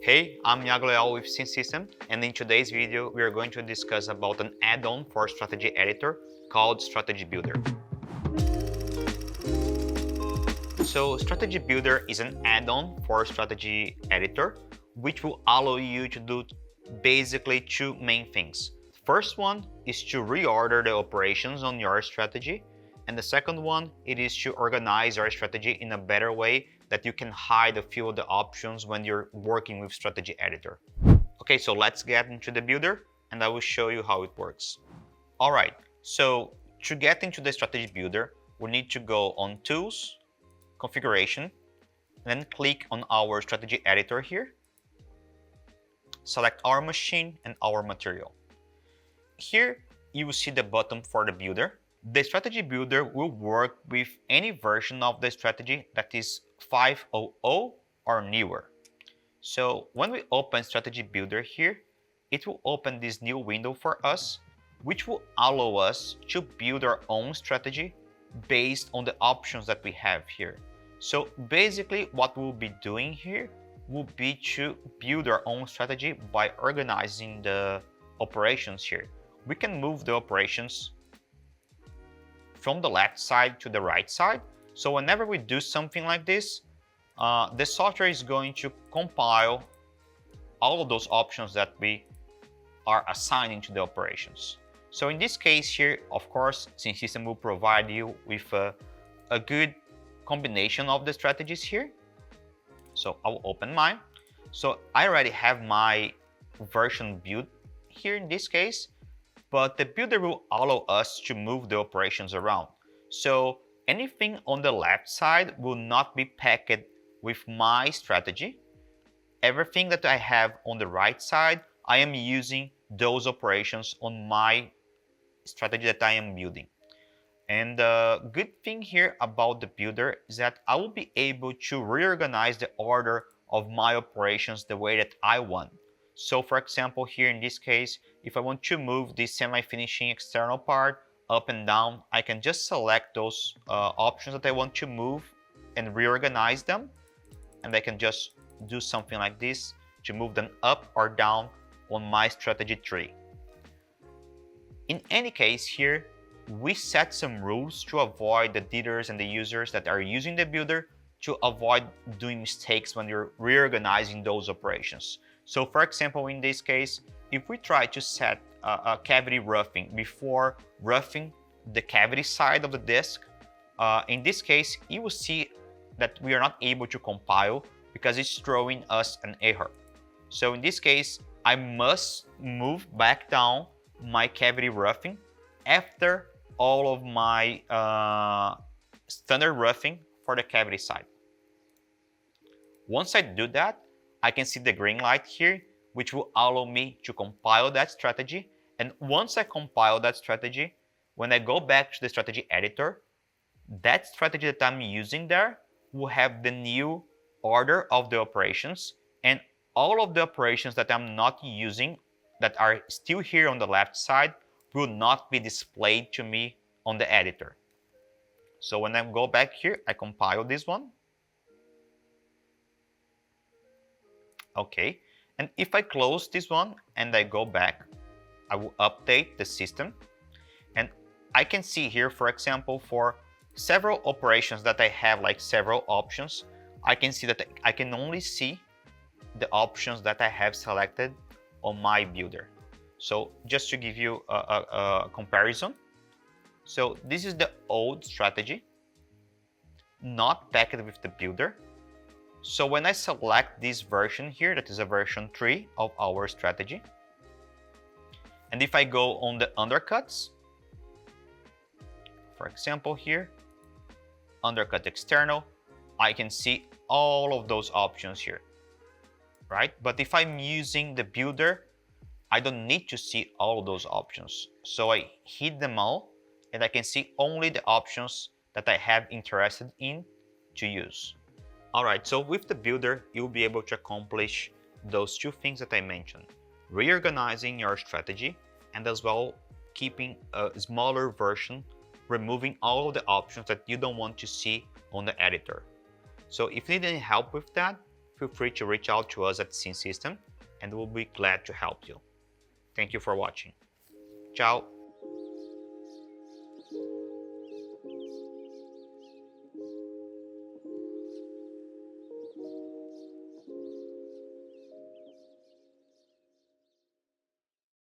Hey, I'm Yago Leal with CIMsystem, and in today's video we are going to discuss about an add-on for strategy editor called Strategy Builder. So Strategy Builder is an add-on for strategy editor which will allow you to do basically two main things. First one is to reorder the operations on your strategy, and the second one it is to organize your strategy in a better way that you can hide a few of the options when you're working with strategy editor. Okay, so let's get into the builder and I will show you how it works. Alright, so to get into the strategy builder, we need to go on Tools, Configuration, then click on our strategy editor here. Select our machine and our material. Here you will see the button for the builder. The strategy builder will work with any version of the strategy that is 5.0 or newer. So when we open strategy builder here, it will open this new window for us, which will allow us to build our own strategy based on the options that we have here. So basically what we'll be doing here will be to build our own strategy by organizing the operations here. We can move the operations from the left side to the right side. So whenever we do something like this, the software is going to compile all of those options that we are assigning to the operations. So in this case here, of course, CIMsystem will provide you with a good combination of the strategies here. So I will open mine. So I already have my version built here in this case, but the builder will allow us to move the operations around. So anything on the left side will not be packed with my strategy. Everything that I have on the right side, I am using those operations on my strategy that I am building. And the good thing here about the builder is that I will be able to reorganize the order of my operations the way that I want. So for example, here in this case, if I want to move this semi-finishing external part up and down, I can just select those options that I want to move and reorganize them. And I can just do something like this to move them up or down on my strategy tree. In any case here, we set some rules to avoid the editors and the users that are using the builder to avoid doing mistakes when you're reorganizing those operations. So for example, in this case, if we try to set a cavity roughing before roughing the cavity side of the disk, in this case, you will see that we are not able to compile because it's throwing us an error. So in this case, I must move back down my cavity roughing after all of my standard roughing for the cavity side. Once I do that, I can see the green light here, which will allow me to compile that strategy. And once I compile that strategy, when I go back to the strategy editor, that strategy that I'm using there will have the new order of the operations, and all of the operations that I'm not using that are still here on the left side will not be displayed to me on the editor. So when I go back here, I compile this one. Okay, and if I close this one and I go back, I will update the system. And I can see here, for example, for several operations that I have like several options, I can see that I can only see the options that I have selected on my builder. So just to give you a comparison, so this is the old strategy, not packed with the builder. So when I select this version here, that is a version 3 of our strategy, and if I go on the undercuts, for example here, undercut external, I can see all of those options here, right? But if I'm using the builder, I don't need to see all of those options. So I hit them all and I can see only the options that I have interested in to use. Alright, so with the builder, you'll be able to accomplish those two things that I mentioned. Reorganizing your strategy and as well keeping a smaller version, removing all of the options that you don't want to see on the editor. So if you need any help with that, feel free to reach out to us at CIMsystem and we'll be glad to help you. Thank you for watching. Ciao!